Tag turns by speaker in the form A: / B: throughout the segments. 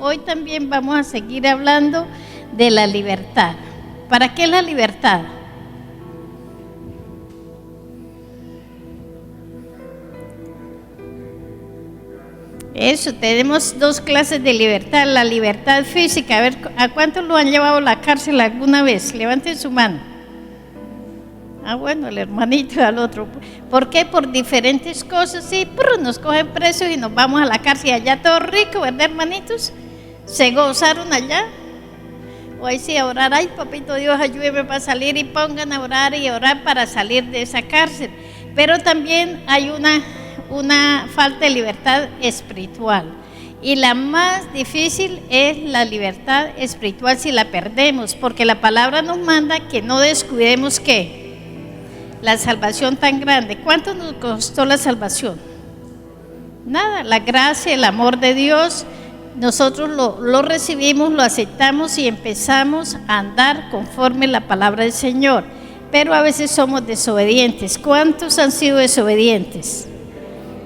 A: hoy también vamos a seguir hablando de la libertad. ¿Para qué es la libertad? Eso, tenemos dos clases de libertad. La libertad física, a ver, ¿a cuántos lo han llevado a la cárcel alguna vez? Levanten su mano. Ah, bueno, el hermanito al otro. ¿Por qué? Por diferentes cosas, sí, nos cogen presos y nos vamos a la cárcel. Allá todo rico, ¿verdad, hermanitos? Se gozaron allá. Hoy sí, a orar, ay, papito Dios, ayúdeme para salir, y pongan a orar y orar para salir de esa cárcel. Pero también hay una falta de libertad espiritual. Y la más difícil es la libertad espiritual si la perdemos, porque la palabra nos manda que no descuidemos ¿qué? La salvación tan grande. ¿Cuánto nos costó la salvación? Nada, la gracia, el amor de Dios, nosotros lo recibimos, lo aceptamos y empezamos a andar conforme la palabra del Señor. Pero a veces somos desobedientes. ¿Cuántos han sido desobedientes?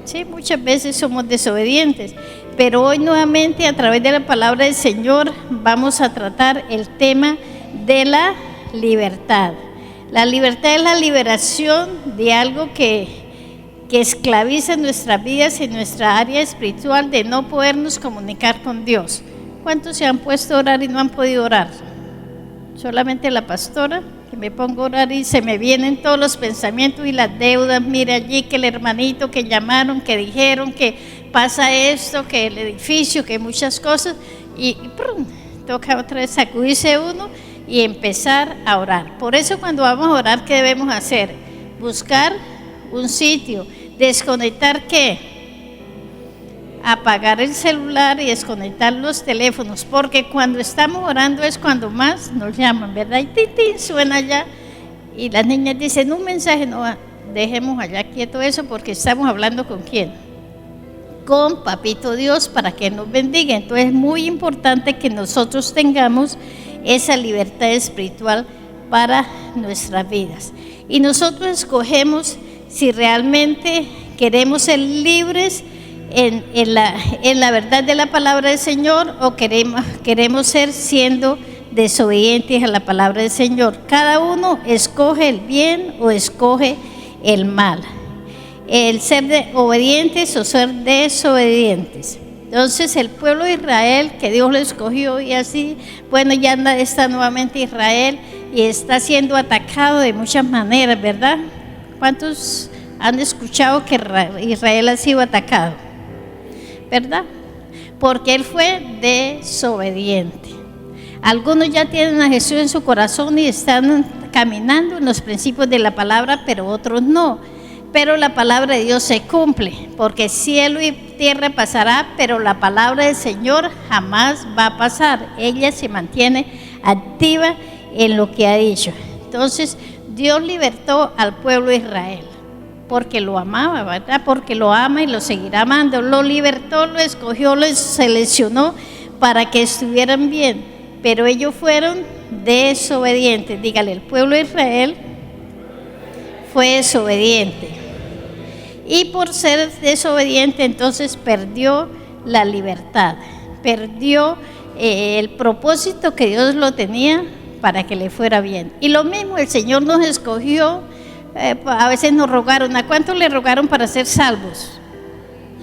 A: Sí, muchas veces somos desobedientes. Pero hoy nuevamente a través de la palabra del Señor vamos a tratar el tema de la libertad. La libertad es la liberación de algo que esclaviza nuestras vidas y nuestra área espiritual de no podernos comunicar con Dios. ¿Cuántos se han puesto a orar y no han podido orar? Solamente la pastora, que me pongo a orar y se me vienen todos los pensamientos y las deudas. Mira allí que el hermanito que llamaron, que dijeron que pasa esto, que el edificio, que muchas cosas. Y toca otra vez sacudirse uno y empezar a orar. Por eso cuando vamos a orar, ¿qué debemos hacer? Buscar un sitio, desconectar ¿qué? Apagar el celular y desconectar los teléfonos, porque cuando estamos orando es cuando más nos llaman, ¿verdad? Y tin, suena allá y las niñas dicen un mensaje, no, dejemos allá quieto eso porque estamos hablando ¿con quién? Con Papito Dios para que nos bendiga. Entonces es muy importante que nosotros tengamos esa libertad espiritual para nuestras vidas. Y nosotros escogemos si realmente queremos ser libres en la verdad de la palabra del Señor o queremos ser siendo desobedientes a la palabra del Señor. Cada uno escoge el bien o escoge el mal. El ser obedientes o ser desobedientes. Entonces el pueblo de Israel que Dios lo escogió y así, bueno, ya está nuevamente Israel y está siendo atacado de muchas maneras, ¿verdad? ¿Cuántos han escuchado que Israel ha sido atacado? ¿Verdad? Porque él fue desobediente. Algunos ya tienen a Jesús en su corazón y están caminando en los principios de la palabra, pero otros no. Pero la palabra de Dios se cumple, porque cielo y tierra pasará, pero la palabra del Señor jamás va a pasar. Ella se mantiene activa en lo que ha dicho. Entonces, Dios libertó al pueblo de Israel, porque lo amaba, ¿verdad? Porque lo ama y lo seguirá amando. Lo libertó, lo escogió, lo seleccionó para que estuvieran bien, pero ellos fueron desobedientes. Dígale, el pueblo de Israel fue desobediente. Y por ser desobediente, entonces perdió la libertad, perdió el propósito que Dios lo tenía para que le fuera bien. Y lo mismo, el Señor nos escogió, a veces nos rogaron. ¿A cuántos le rogaron para ser salvos?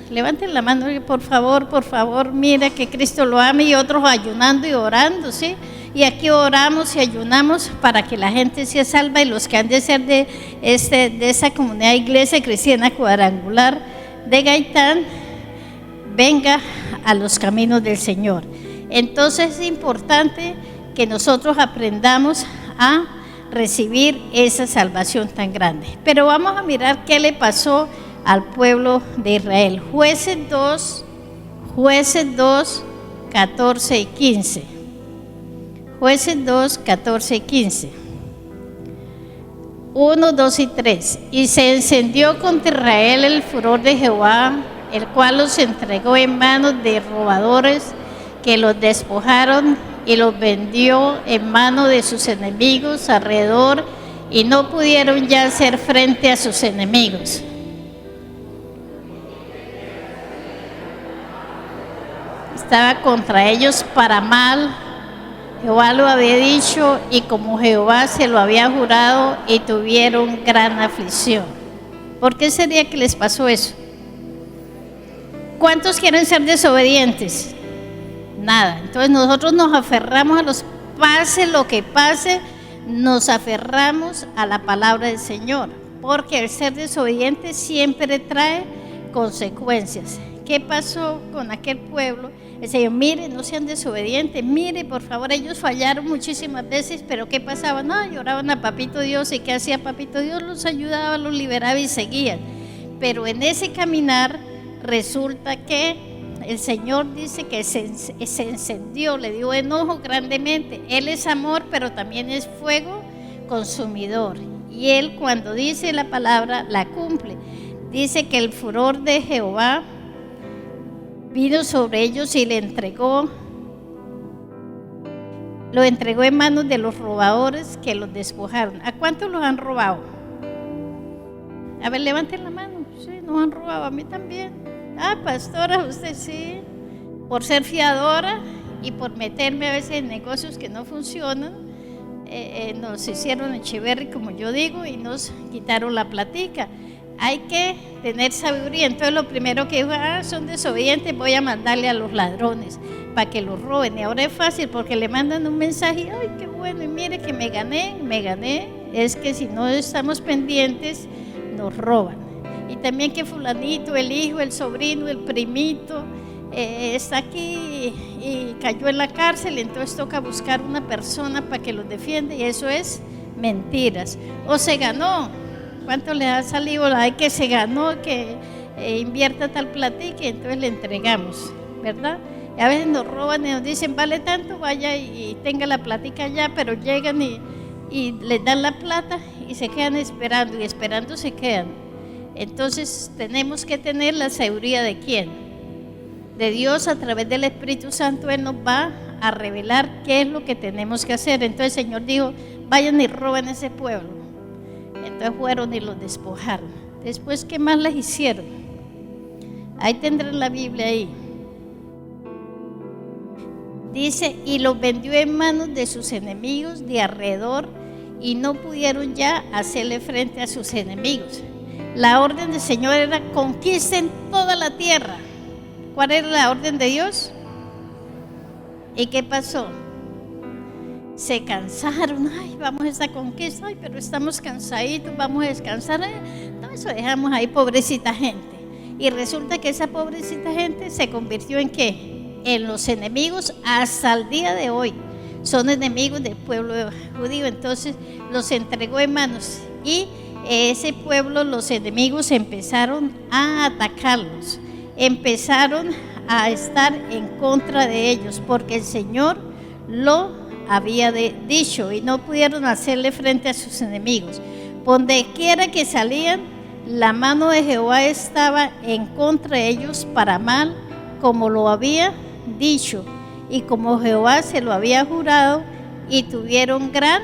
A: Levanten la mano, por favor, mira que Cristo lo ama, y otros ayunando y orando, ¿sí? Y aquí oramos y ayunamos para que la gente sea salva y los que han de ser de esa comunidad iglesia cristiana cuadrangular de Gaitán, venga a los caminos del Señor. Entonces es importante que nosotros aprendamos a recibir esa salvación tan grande. Pero vamos a mirar qué le pasó al pueblo de Israel. Jueces 2, 14 y 15. Jueces 2, 14 y 15. 1, 2 y 3. Y se encendió contra Israel el furor de Jehová, el cual los entregó en manos de robadores que los despojaron y los vendió en manos de sus enemigos alrededor, y no pudieron ya hacer frente a sus enemigos. estaba contra ellos para mal. Jehová lo había dicho y como Jehová se lo había jurado y tuvieron gran aflicción. ¿Por qué sería que les pasó eso? ¿Cuántos quieren ser desobedientes? Nada. Entonces nosotros nos aferramos a los, pase lo que pase, nos aferramos a la palabra del Señor, porque el ser desobediente siempre trae consecuencias. ¿Qué pasó con aquel pueblo? El Señor, mire, no sean desobedientes, mire, por favor, ellos fallaron muchísimas veces, pero ¿qué pasaba? No, lloraban a Papito Dios, ¿y qué hacía Papito Dios? Los ayudaba, los liberaba y seguían. Pero en ese caminar resulta que el Señor dice que se encendió, le dio enojo grandemente. Él es amor, pero también es fuego consumidor. Y Él, cuando dice la palabra, la cumple. Dice que el furor de Jehová vino sobre ellos y lo entregó en manos de los robadores que los despojaron. ¿A cuántos los han robado? A ver, levanten la mano. Sí, nos han robado, a mí también. Ah, pastora, usted sí. Por ser fiadora y por meterme a veces en negocios que no funcionan, nos hicieron echeverri, como yo digo, y nos quitaron la platica. Hay que tener sabiduría. Entonces lo primero que dijo, son desobedientes, voy a mandarle a los ladrones para que los roben. Y ahora es fácil porque le mandan un mensaje, ay, qué bueno, y mire que me gané. Es que si no estamos pendientes, nos roban. Y también que fulanito, el hijo, el sobrino, el primito, está aquí y cayó en la cárcel, entonces toca buscar una persona para que los defienda, y eso es mentiras. O se ganó. ¿Cuánto le ha salido? Hay que se ganó, que invierta tal platica, y entonces le entregamos, ¿verdad? Y a veces nos roban y nos dicen, vale tanto, vaya y tenga la platica allá, pero llegan y les dan la plata y se quedan esperando, y esperando se quedan. Entonces tenemos que tener la seguridad de ¿quién? De Dios. A través del Espíritu Santo Él nos va a revelar qué es lo que tenemos que hacer. Entonces el Señor dijo, vayan y roben ese pueblo. Entonces fueron y los despojaron. Después, ¿qué más les hicieron? Ahí tendrán la Biblia ahí. Dice, y los vendió en manos de sus enemigos de alrededor, y no pudieron ya hacerle frente a sus enemigos. La orden del Señor era conquisten toda la tierra. ¿Cuál era la orden de Dios? ¿Y qué pasó? Se cansaron, ay, vamos a esta conquista, ay, pero estamos cansaditos, vamos a descansar, no, eso dejamos ahí, pobrecita gente. Y resulta que esa pobrecita gente se convirtió en ¿qué? En los enemigos hasta el día de hoy. Son enemigos del pueblo judío. Entonces los entregó en manos, y ese pueblo, los enemigos empezaron a atacarlos, empezaron a estar en contra de ellos, porque el Señor lo había dicho, y no pudieron hacerle frente a sus enemigos. Donde quiera que salían, la mano de Jehová estaba en contra de ellos para mal, como lo había dicho y como Jehová se lo había jurado, y tuvieron gran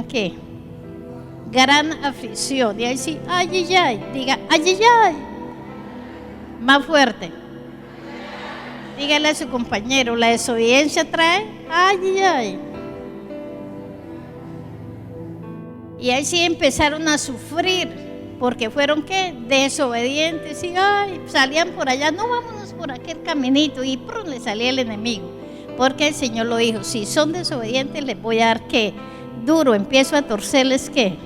A: ¿qué? Gran aflicción. Y ahí sí, ay, ay, ay, diga, ay, ay, ay, más fuerte. Dígale a su compañero, la desobediencia trae, ay, ay, ay. Y ahí sí empezaron a sufrir, porque fueron ¿qué? Desobedientes, y ay, salían por allá, no, vámonos por aquel caminito, y pronto le salía el enemigo, porque el Señor lo dijo, si son desobedientes les voy a dar ¿qué? Duro, empiezo a torcerles ¿qué?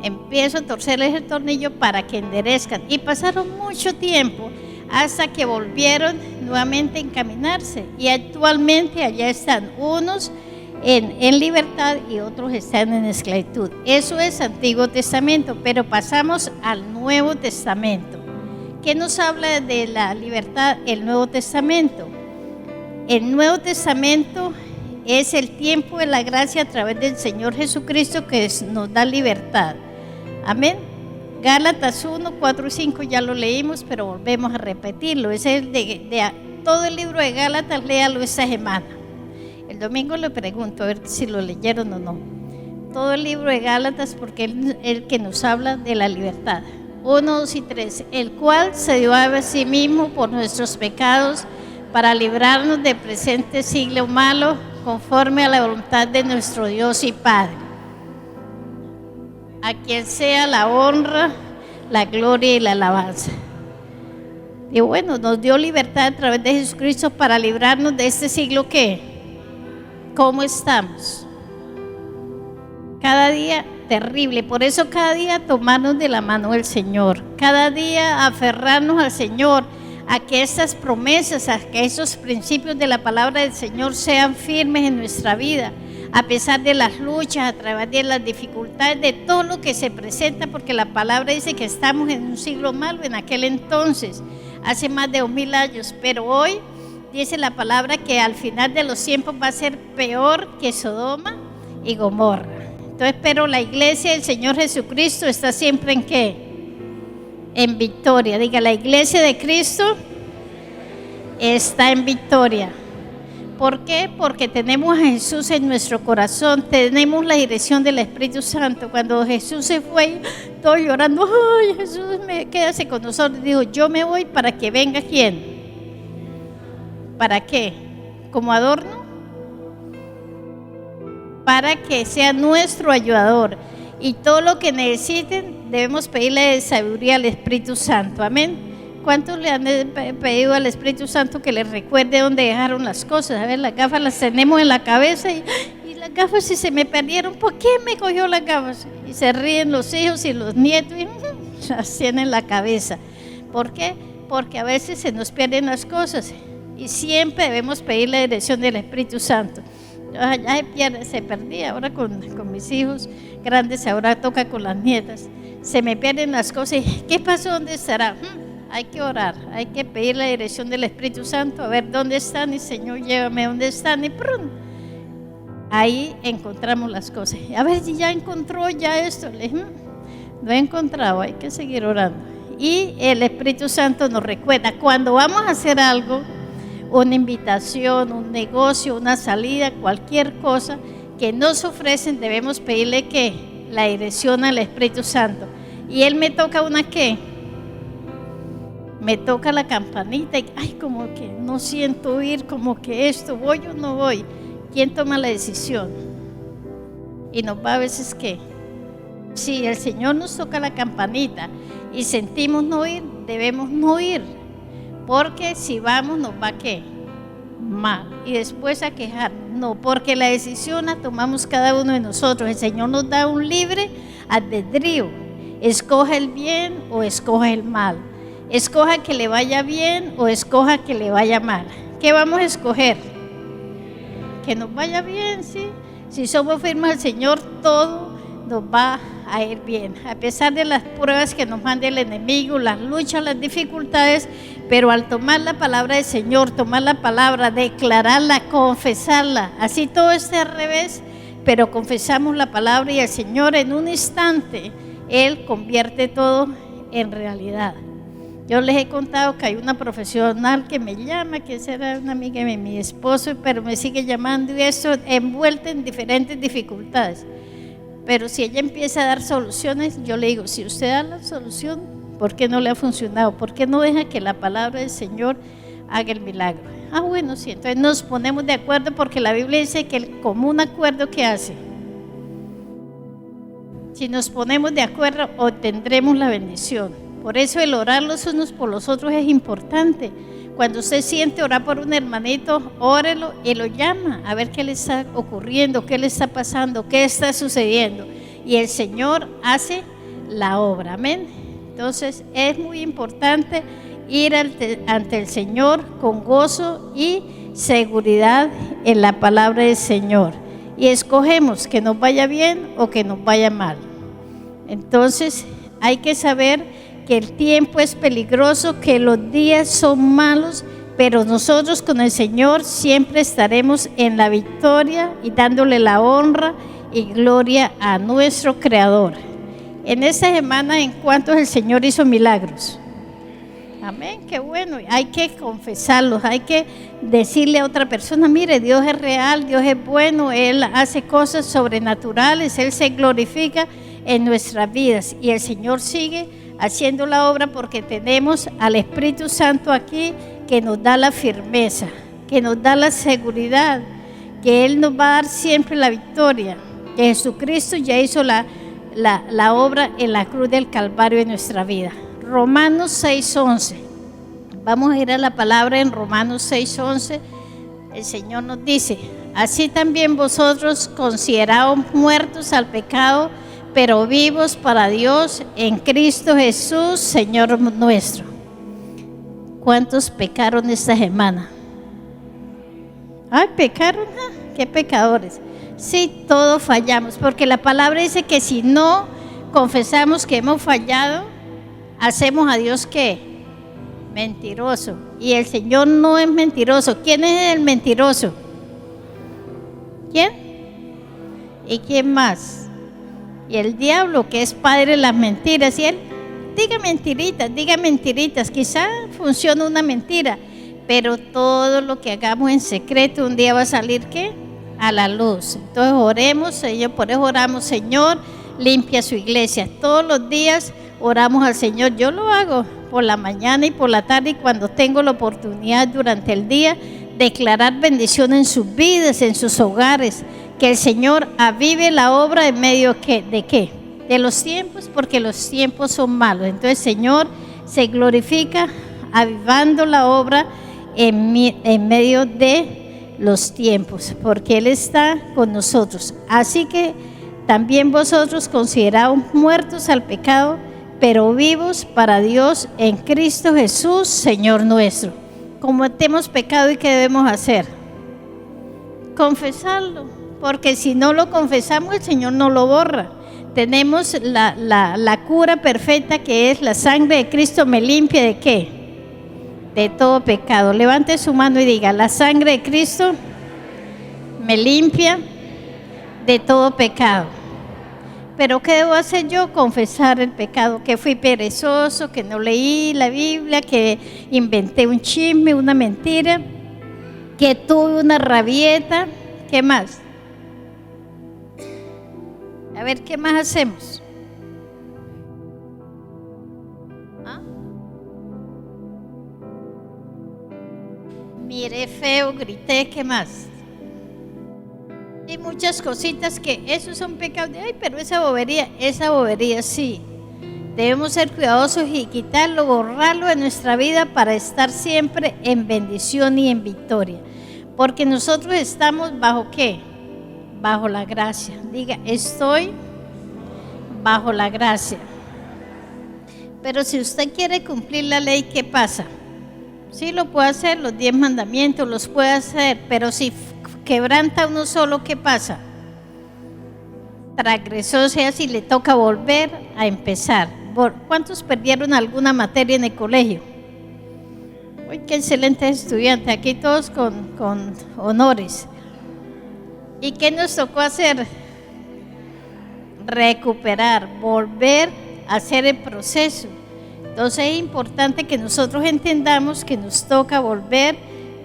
A: Empiezo a torcerles el tornillo para que enderezcan. Y pasaron mucho tiempo hasta que volvieron nuevamente a encaminarse, y actualmente allá están unos en libertad y otros están en esclavitud. Eso es Antiguo Testamento, pero pasamos al Nuevo Testamento. ¿Qué nos habla de la libertad el Nuevo Testamento? El Nuevo Testamento es el tiempo de la gracia a través del Señor Jesucristo que nos da libertad. Amén. Gálatas 1, 4 y 5 ya lo leímos, pero volvemos a repetirlo. Es el de todo el libro de Gálatas, léalo esta semana. El domingo le pregunto a ver si lo leyeron o no. Todo el libro de Gálatas, porque es el que nos habla de la libertad. 1, 2 y 3. El cual se dio a sí mismo por nuestros pecados para librarnos del presente siglo malo, conforme a la voluntad de nuestro Dios y Padre. A quien sea la honra, la gloria y la alabanza. Y bueno, nos dio libertad a través de Jesucristo para librarnos de este siglo que, ¿cómo estamos? Cada día terrible, por eso cada día tomarnos de la mano del Señor, cada día aferrarnos al Señor, a que estas promesas, a que esos principios de la palabra del Señor sean firmes en nuestra vida, a pesar de las luchas, a través de las dificultades, de todo lo que se presenta, porque la palabra dice que estamos en un siglo malo en aquel entonces, hace más de 2000 años, pero hoy dice la palabra que al final de los tiempos va a ser peor que Sodoma y Gomorra. Entonces, pero la iglesia del Señor Jesucristo está siempre ¿en qué? En victoria. Diga, la iglesia de Cristo está en victoria. ¿Por qué? Porque tenemos a Jesús en nuestro corazón, tenemos la dirección del Espíritu Santo. Cuando Jesús se fue, todos llorando, ay Jesús, quédase con nosotros. Dijo, yo me voy para que venga ¿quién? ¿Para qué? ¿Como adorno? Para que sea nuestro ayudador. Y todo lo que necesiten debemos pedirle sabiduría al Espíritu Santo. Amén. ¿Cuántos le han pedido al Espíritu Santo que les recuerde dónde dejaron las cosas? A ver, las gafas las tenemos en la cabeza y las gafas si se me perdieron, ¿por qué me cogió las gafas? Y se ríen los hijos y los nietos y las tienen en la cabeza. ¿Por qué? Porque a veces se nos pierden las cosas y siempre debemos pedir la dirección del Espíritu Santo. Ya se perdía ahora con mis hijos grandes, ahora toca con las nietas. Se me pierden las cosas. ¿Qué pasó? ¿Dónde estará? Hay que orar, hay que pedir la dirección del Espíritu Santo, a ver dónde están y Señor, llévame dónde están y ¡prum! Ahí encontramos las cosas. A ver si ya encontró ya esto. Le dije, no he encontrado, hay que seguir orando. Y el Espíritu Santo nos recuerda, cuando vamos a hacer algo, una invitación, un negocio, una salida, cualquier cosa que nos ofrecen, debemos pedirle que la dirección al Espíritu Santo. Y Él me toca una ¿qué? Me toca la campanita y ay, como que no siento ir, como que esto, ¿voy o no voy? ¿Quién toma la decisión? Y nos va a veces que si el Señor nos toca la campanita y sentimos no ir, debemos no ir. Porque si vamos nos va a ¿qué? Mal. Y después a quejar. No, porque la decisión la tomamos cada uno de nosotros. El Señor nos da un libre albedrío. Escoja el bien o escoja el mal. Escoja que le vaya bien o escoja que le vaya mal. ¿Qué vamos a escoger? Que nos vaya bien, ¿sí? Si somos firmes al Señor, todo nos va a ir bien. A pesar de las pruebas que nos manda el enemigo, las luchas, las dificultades, pero al tomar la palabra del Señor, tomar la palabra, declararla, confesarla, así todo esté al revés, pero confesamos la palabra y el Señor en un instante, Él convierte todo en realidad. Yo les he contado que hay una profesional que me llama, que era una amiga de mi esposo, pero me sigue llamando y eso envuelta en diferentes dificultades. Pero si ella empieza a dar soluciones, yo le digo, si usted da la solución, ¿por qué no le ha funcionado? ¿Por qué no deja que la palabra del Señor haga el milagro? Ah, bueno, sí, entonces nos ponemos de acuerdo porque la Biblia dice que el común acuerdo, ¿qué hace? Si nos ponemos de acuerdo, obtendremos la bendición. Por eso el orar los unos por los otros es importante. Cuando usted siente orar por un hermanito, órelo y lo llama a ver qué le está ocurriendo, qué le está pasando, qué está sucediendo. Y el Señor hace la obra, amén. Entonces es muy importante ir ante el Señor con gozo y seguridad en la palabra del Señor. Y escogemos que nos vaya bien o que nos vaya mal. Entonces hay que saber que el tiempo es peligroso, que los días son malos, pero nosotros con el Señor siempre estaremos en la victoria y dándole la honra y gloria a nuestro Creador. En esta semana, ¿en cuántos el Señor hizo milagros? Amén, qué bueno. Hay que confesarlos, hay que decirle a otra persona, mire, Dios es real, Dios es bueno, Él hace cosas sobrenaturales, Él se glorifica en nuestras vidas y el Señor sigue haciendo la obra porque tenemos al Espíritu Santo aquí que nos da la firmeza, que nos da la seguridad, que Él nos va a dar siempre la victoria, que Jesucristo ya hizo la obra en la cruz del Calvario en nuestra vida. Romanos 6:11. Vamos a ir a la palabra en Romanos 6:11. El Señor nos dice: así también vosotros consideraos muertos al pecado, pero vivos para Dios en Cristo Jesús, Señor nuestro. ¿Cuántos pecaron esta semana? Ay, pecaron, qué pecadores. Sí, todos fallamos, porque la palabra dice que si no confesamos que hemos fallado, hacemos a Dios ¿qué? Mentiroso. Y el Señor no es mentiroso. ¿Quién es el mentiroso? ¿Quién? ¿Y quién más? Y el diablo, que es padre de las mentiras. Y él, diga mentiritas. Quizá funcione una mentira, pero todo lo que hagamos en secreto un día va a salir ¿qué? A la luz. Entonces oremos, Señor, por eso oramos: Señor, limpia su iglesia. Todos los días oramos al Señor. Yo lo hago por la mañana y por la tarde, y cuando tengo la oportunidad durante el día, declarar bendición en sus vidas, en sus hogares, que el Señor avive la obra en medio de ¿qué? De los tiempos, porque los tiempos son malos. Entonces, Señor se glorifica avivando la obra en medio de los tiempos, porque Él está con nosotros. Así que también vosotros consideraos muertos al pecado, pero vivos para Dios en Cristo Jesús, Señor nuestro. Cometemos pecado, ¿y qué debemos hacer? Confesarlo, porque si no lo confesamos, el Señor no lo borra. Tenemos la cura perfecta, que es la sangre de Cristo me limpia ¿de qué? De todo pecado. Levante su mano y diga: la sangre de Cristo me limpia de todo pecado. Pero ¿qué debo hacer yo? Confesar el pecado, que fui perezoso, que no leí la Biblia, que inventé un chisme, una mentira, que tuve una rabieta. ¿Qué más? A ver, ¿qué más hacemos? Miré feo, grité, ¿qué más? Y muchas cositas que esos son pecados. Ay, pero esa bobería sí. Debemos ser cuidadosos y quitarlo, borrarlo de nuestra vida para estar siempre en bendición y en victoria. Porque nosotros estamos bajo ¿qué? Bajo la gracia. Diga: estoy bajo la gracia. Pero si usted quiere cumplir la ley, ¿qué pasa? Sí, lo puede hacer, los 10 mandamientos los puede hacer, pero si quebranta uno solo, ¿qué pasa? Transgresor, sea, si le toca volver a empezar. ¿Cuántos perdieron alguna materia en el colegio? Uy, qué excelente estudiante, aquí todos con honores. ¿Y qué nos tocó hacer? Recuperar, volver a hacer el proceso. Entonces es importante que nosotros entendamos que nos toca volver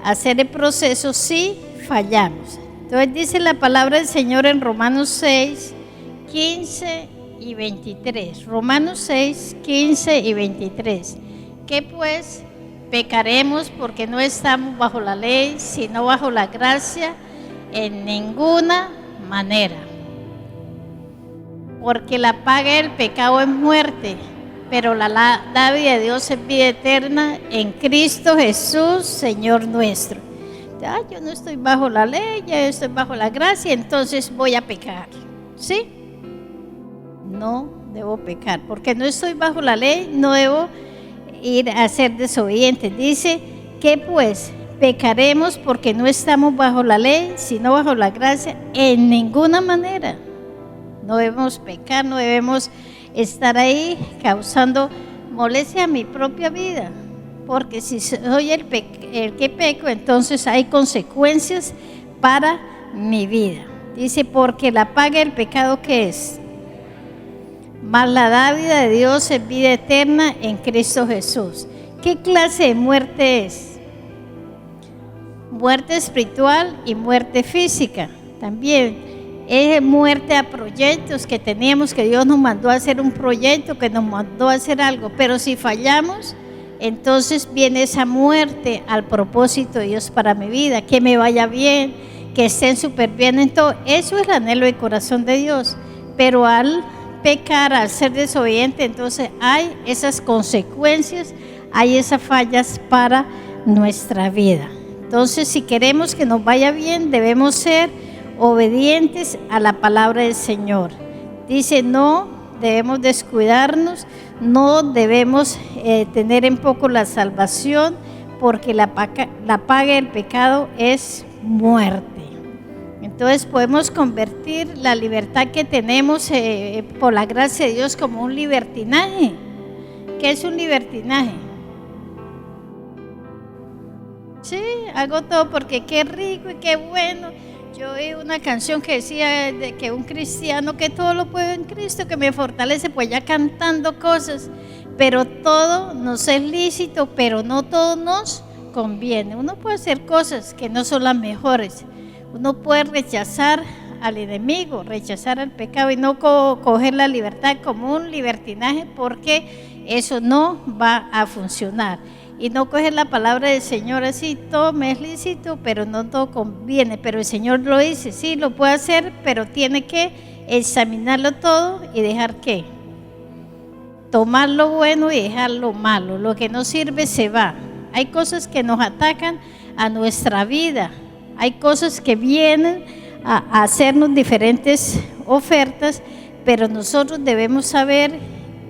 A: a hacer el proceso si fallamos. Entonces dice la palabra del Señor en Romanos 6, 15 y 23. Romanos 6, 15 y 23. ¿Qué pues? Pecaremos porque no estamos bajo la ley, sino bajo la gracia, en ninguna manera. Porque la paga del pecado es muerte, pero la dádiva de Dios es vida eterna en Cristo Jesús, Señor nuestro. Yo no estoy bajo la ley, ya estoy bajo la gracia, entonces voy a pecar. ¿Sí? No debo pecar, porque no estoy bajo la ley, no debo ir a ser desobediente. Dice que pues pecaremos porque no estamos bajo la ley, sino bajo la gracia, en ninguna manera. No debemos pecar, no debemos estar ahí causando molestia a mi propia vida, porque si soy el que peco, entonces hay consecuencias para mi vida. Dice: porque la paga del pecado, ¿qué es? Mas la dádiva de Dios es vida eterna en Cristo Jesús. ¿Qué clase de muerte es? Muerte espiritual y muerte física también. Es muerte a proyectos que teníamos, que Dios nos mandó a hacer un proyecto, que nos mandó a hacer algo. Pero si fallamos, entonces viene esa muerte al propósito de Dios para mi vida, que me vaya bien, que estén súper bien en todo. Eso es el anhelo del corazón de Dios. Pero al pecar, al ser desobediente, entonces hay esas consecuencias, hay esas fallas para nuestra vida. Entonces, si queremos que nos vaya bien, debemos ser obedientes a la palabra del Señor. Dice, no debemos descuidarnos, no debemos tener en poco la salvación, porque la paga del pecado es muerte. Entonces podemos convertir la libertad que tenemos por la gracia de Dios como un libertinaje. ¿Qué es un libertinaje? Sí, hago todo porque qué rico y qué bueno. Yo oí una canción que decía de que un cristiano que todo lo puede en Cristo, que me fortalece, pues ya cantando cosas, pero todo nos es lícito, pero no todo nos conviene. Uno puede hacer cosas que no son las mejores. Uno puede rechazar al enemigo, rechazar al pecado y no coger la libertad como un libertinaje, porque eso no va a funcionar. Y no coger la palabra del Señor así, todo me es lícito, pero no todo conviene. Pero el Señor lo dice, sí, lo puede hacer, pero tiene que examinarlo todo y dejar ¿qué? Tomar lo bueno y dejar lo malo. Lo que no sirve se va. Hay cosas que nos atacan a nuestra vida. Hay cosas que vienen a hacernos diferentes ofertas, pero nosotros debemos saber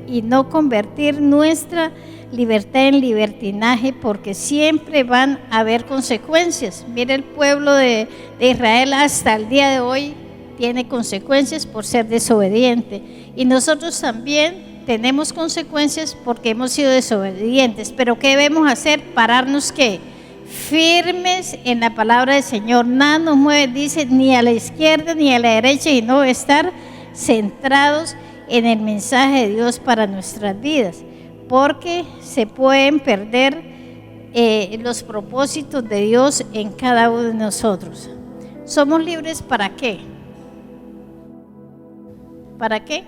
A: y no convertir nuestra libertad en libertinaje, porque siempre van a haber consecuencias. Mire, el pueblo de Israel hasta el día de hoy tiene consecuencias por ser desobediente, y nosotros también tenemos consecuencias porque hemos sido desobedientes. Pero ¿qué debemos hacer? Pararnos ¿qué? Firmes en la palabra del Señor. Nada nos mueve, dice, ni a la izquierda ni a la derecha, y no estar centrados en el mensaje de Dios para nuestras vidas, porque se pueden perder los propósitos de Dios en cada uno de nosotros. ¿Somos libres para qué? ¿Para qué?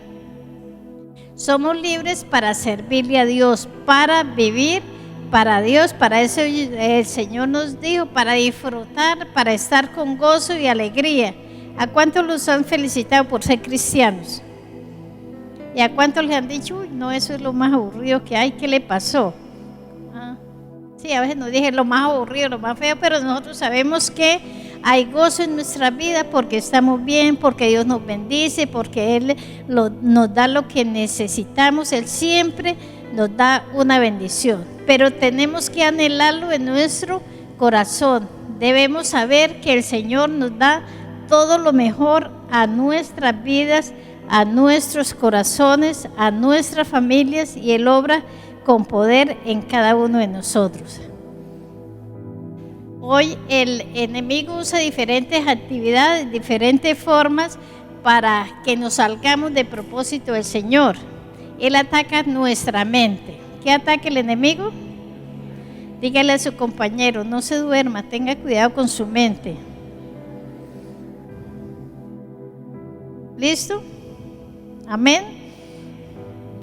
A: Somos libres para servirle a Dios, para vivir para Dios. Para eso el Señor nos dijo, para disfrutar, para estar con gozo y alegría. ¿A cuántos los han felicitado por ser cristianos? ¿Y a cuántos les han dicho, uy, no, eso es lo más aburrido que hay? ¿Qué le pasó? Sí, a veces nos dicen lo más aburrido, lo más feo, pero nosotros sabemos que hay gozo en nuestra vida porque estamos bien, porque Dios nos bendice, porque Él nos da lo que necesitamos. Él siempre nos da una bendición, pero tenemos que anhelarlo en nuestro corazón. Debemos saber que el Señor nos da todo lo mejor a nuestras vidas, a nuestros corazones, a nuestras familias, y Él obra con poder en cada uno de nosotros. Hoy el enemigo usa diferentes actividades, diferentes formas para que nos salgamos del propósito del Señor. Él ataca nuestra mente. ¿Qué ataca el enemigo? Dígale a su compañero, no se duerma, tenga cuidado con su mente. ¿Listo? Amén.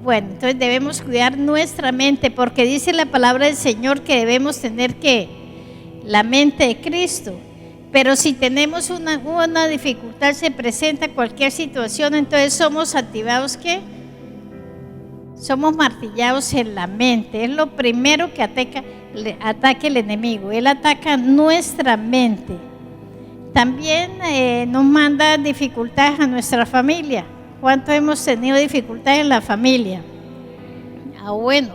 A: Bueno, entonces debemos cuidar nuestra mente, porque dice la palabra del Señor que debemos tener ¿qué? La mente de Cristo. Pero si tenemos una dificultad, se presenta cualquier situación, entonces somos activados ¿qué? Somos martillados en la mente. Es lo primero que ataca el enemigo. Él ataca nuestra mente. También nos manda dificultades a nuestra familia. ¿Cuánto hemos tenido dificultades en la familia? Bueno,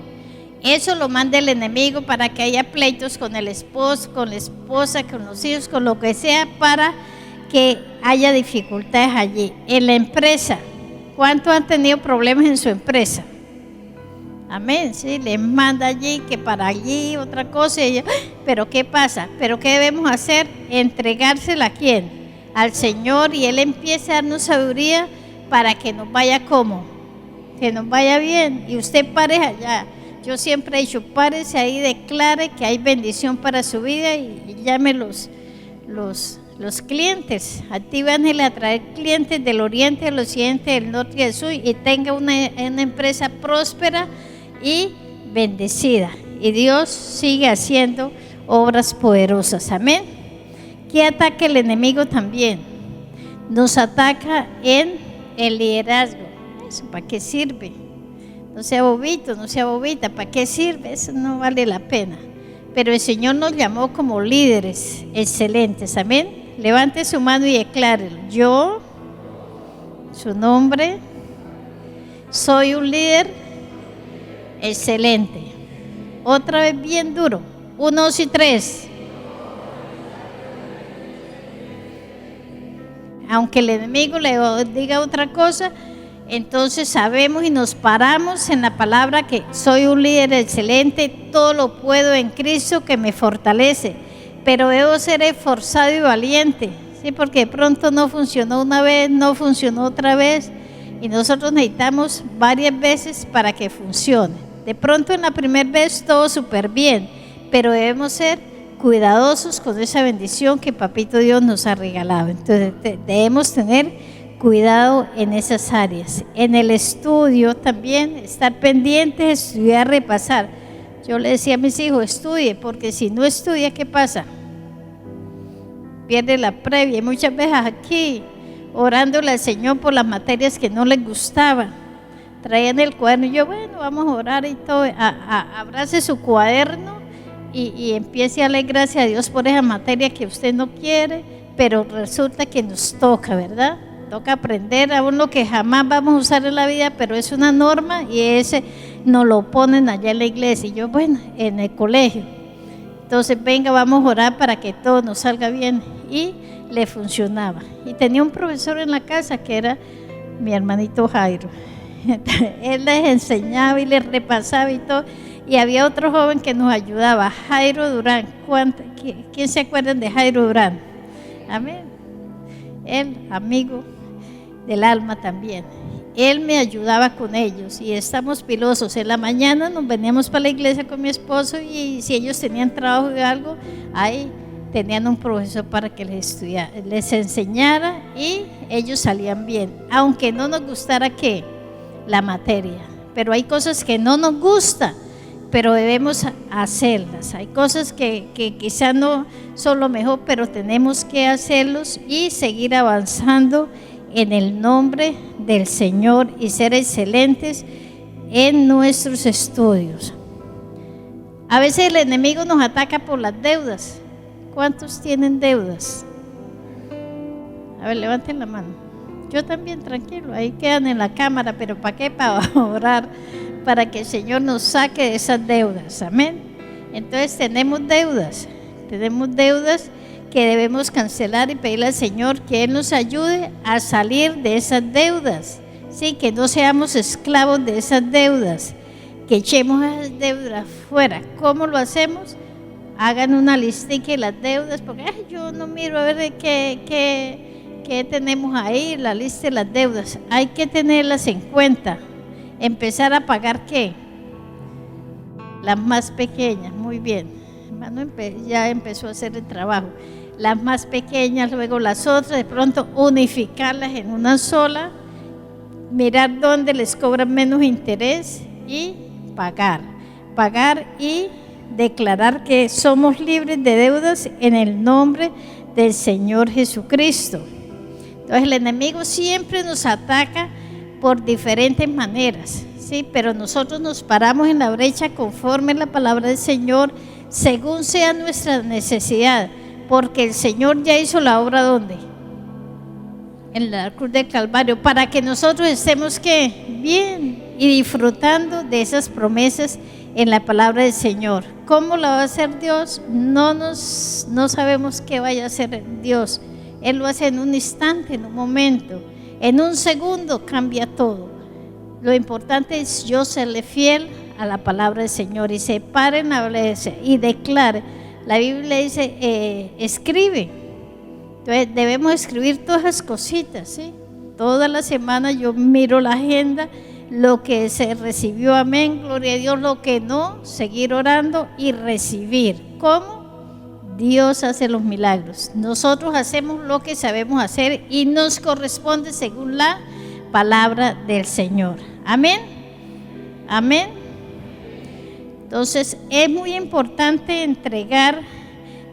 A: eso lo manda el enemigo para que haya pleitos con el esposo, con la esposa, con los hijos, con lo que sea, para que haya dificultades allí. En la empresa, ¿cuántos han tenido problemas en su empresa? Amén, sí, les manda allí, que para allí, otra cosa, y ellos, pero ¿qué pasa? ¿Pero qué debemos hacer? Entregársela ¿a quién? Al Señor, y Él empieza a darnos sabiduría para que nos vaya como, que nos vaya bien. Y usted pare allá. Yo siempre he dicho, párese ahí, declare que hay bendición para su vida y llame los los clientes. Activa Ángel a traer clientes del oriente, del occidente, del norte y del sur, y tenga una empresa próspera y bendecida. Y Dios sigue haciendo obras poderosas. Amén. ¿Qué ataca el enemigo también? Nos ataca en el liderazgo. ¿Eso para qué sirve? No sea bobito, no sea bobita. ¿Para qué sirve? Eso no vale la pena. Pero el Señor nos llamó como líderes excelentes. Amén. Levante su mano y declárelo. Yo, su nombre, soy un líder excelente. Otra vez bien duro. 1, 2 y 3. Aunque el enemigo le diga otra cosa, entonces sabemos y nos paramos en la palabra que soy un líder excelente, todo lo puedo en Cristo que me fortalece, pero debo ser esforzado y valiente, ¿sí? Porque de pronto no funcionó una vez, no funcionó otra vez, y nosotros necesitamos varias veces para que funcione. De pronto en la primera vez todo súper bien, pero debemos ser cuidadosos con esa bendición que Papito Dios nos ha regalado. Entonces debemos tener cuidado en esas áreas. En el estudio también, estar pendientes, estudiar, repasar. Yo le decía a mis hijos, estudie, porque si no estudia, ¿qué pasa? Pierde la previa. Y muchas veces aquí, orándole al Señor por las materias que no les gustaba, traían el cuaderno y yo, bueno, vamos a orar y todo. Abrace su cuaderno y empiece a darle gracias a Dios por esa materia que usted no quiere, pero resulta que nos toca, ¿verdad? Toca aprender a uno que jamás vamos a usar en la vida, pero es una norma y ese nos lo ponen allá en la iglesia. Y yo, bueno, en el colegio. Entonces, venga, vamos a orar para que todo nos salga bien. Y le funcionaba. Y tenía un profesor en la casa que era mi hermanito Jairo. Él les enseñaba y les repasaba y todo. Y había otro joven que nos ayudaba, Jairo Durán. ¿Quién se acuerdan de Jairo Durán? Amén. Él, amigo del alma también. Él me ayudaba con ellos y estamos pilosos. En la mañana nos veníamos para la iglesia con mi esposo y si ellos tenían trabajo de algo, ahí tenían un profesor para que les enseñara y ellos salían bien. Aunque no nos gustara ¿qué? La materia. Pero hay cosas que no nos gustan, pero debemos hacerlas. Hay cosas que quizás no son lo mejor, pero tenemos que hacerlos y seguir avanzando en el nombre del Señor y ser excelentes en nuestros estudios. A veces el enemigo nos ataca por las deudas. ¿Cuántos tienen deudas? A ver, levanten la mano. Yo también, tranquilo, ahí quedan en la cámara, pero ¿para qué? Para orar, para que el Señor nos saque de esas deudas, amén. Entonces tenemos deudas que debemos cancelar y pedirle al Señor que Él nos ayude a salir de esas deudas, ¿sí? Que no seamos esclavos de esas deudas, que echemos esas deudas fuera. ¿Cómo lo hacemos? Hagan una listica de las deudas, porque yo no miro a ver qué tenemos ahí, la lista de las deudas. Hay que tenerlas en cuenta. Empezar a pagar ¿qué? Las más pequeñas, muy bien. Hermano ya empezó a hacer el trabajo. Las más pequeñas, luego las otras, de pronto unificarlas en una sola, mirar dónde les cobran menos interés y pagar y declarar que somos libres de deudas en el nombre del Señor Jesucristo. Entonces el enemigo siempre nos ataca por diferentes maneras, ¿sí? Pero nosotros nos paramos en la brecha conforme la palabra del Señor, según sea nuestra necesidad, porque el Señor ya hizo la obra ¿dónde? En la cruz del Calvario, para que nosotros estemos ¿qué? Bien y disfrutando de esas promesas en la palabra del Señor. ¿Cómo la va a hacer Dios? No sabemos qué vaya a hacer Dios. Él lo hace en un instante, en un momento, en un segundo cambia todo. Lo importante es yo serle fiel a la palabra del Señor y se pare en la iglesia y declare. La Biblia dice, escribe. Entonces debemos escribir todas las cositas, ¿sí? Toda la semana yo miro la agenda, lo que se recibió, amén, gloria a Dios, lo que no, seguir orando y recibir. ¿Cómo? Dios hace los milagros. Nosotros hacemos lo que sabemos hacer y nos corresponde según la palabra del Señor. Amén. Amén. Entonces es muy importante entregar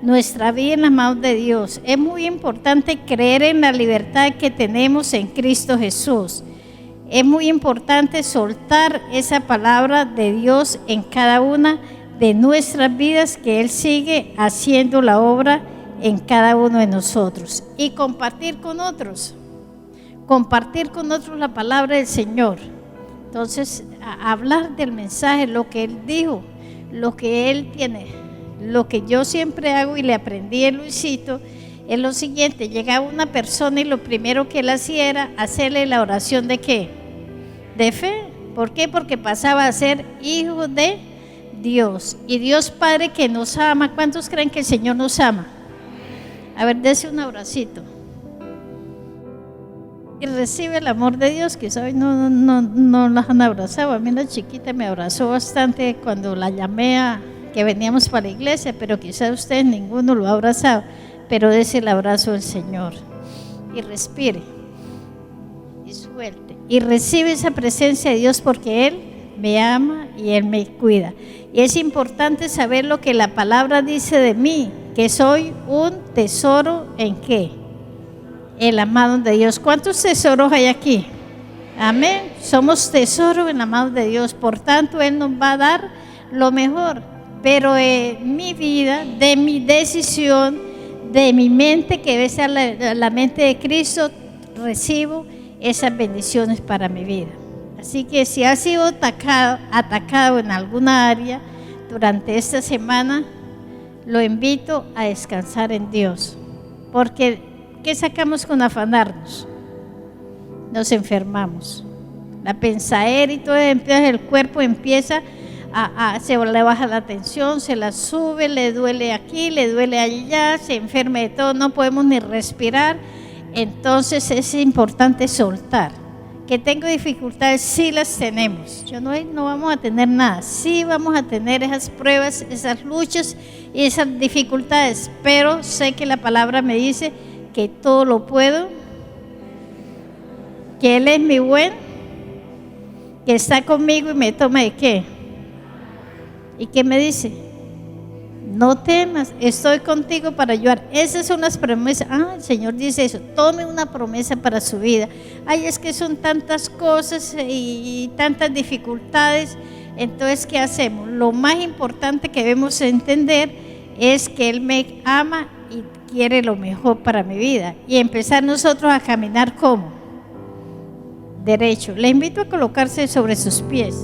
A: nuestra vida en las manos de Dios. Es muy importante creer en la libertad que tenemos en Cristo Jesús. Es muy importante soltar esa palabra de Dios en cada una de nuestras vidas, que Él sigue haciendo la obra en cada uno de nosotros. Y compartir con otros la palabra del Señor. Entonces, hablar del mensaje, lo que Él dijo, lo que Él tiene. Lo que yo siempre hago y le aprendí a Luisito es lo siguiente: llegaba una persona y lo primero que él hacía era hacerle la oración ¿de qué? De fe. ¿Por qué? Porque pasaba a ser hijo de Dios. Y Dios Padre que nos ama. ¿Cuántos creen que el Señor nos ama? A ver, dése un abracito. Y recibe el amor de Dios, que hoy no las han abrazado. A mí la chiquita me abrazó bastante cuando la llamé que veníamos para la iglesia, pero quizás ustedes ninguno lo ha abrazado, pero dése el abrazo del Señor y respire y suelte y recibe esa presencia de Dios, porque Él me ama y Él me cuida. Y es importante saber lo que la palabra dice de mí, que soy un tesoro ¿en qué? En la mano de Dios. ¿Cuántos tesoros hay aquí? Amén. Somos tesoros en la mano de Dios, por tanto Él nos va a dar lo mejor. Pero en mi vida, de mi decisión, de mi mente, que debe ser la mente de Cristo, recibo esas bendiciones para mi vida. Así que si ha sido atacado en alguna área durante esta semana, lo invito a descansar en Dios. Porque, ¿qué sacamos con afanarnos? Nos enfermamos. La pensadera y todo, el cuerpo empieza se le baja la tensión, se la sube, le duele aquí, le duele allá, se enferma de todo, no podemos ni respirar. Entonces es importante soltar. Que tengo dificultades, sí las tenemos. Yo no vamos a tener nada, sí vamos a tener esas pruebas, esas luchas y esas dificultades, pero sé que la palabra me dice que todo lo puedo, que Él es mi buen, que está conmigo y me toma de qué. ¿Y qué me dice? No temas, estoy contigo para ayudar. Esas son las promesas. El Señor dice eso. Tome una promesa para su vida. Ay, es que son tantas cosas y tantas dificultades. Entonces, ¿qué hacemos? Lo más importante que debemos entender es que Él me ama y quiere lo mejor para mi vida. Y empezar nosotros a caminar ¿cómo? Derecho. Le invito a colocarse sobre sus pies.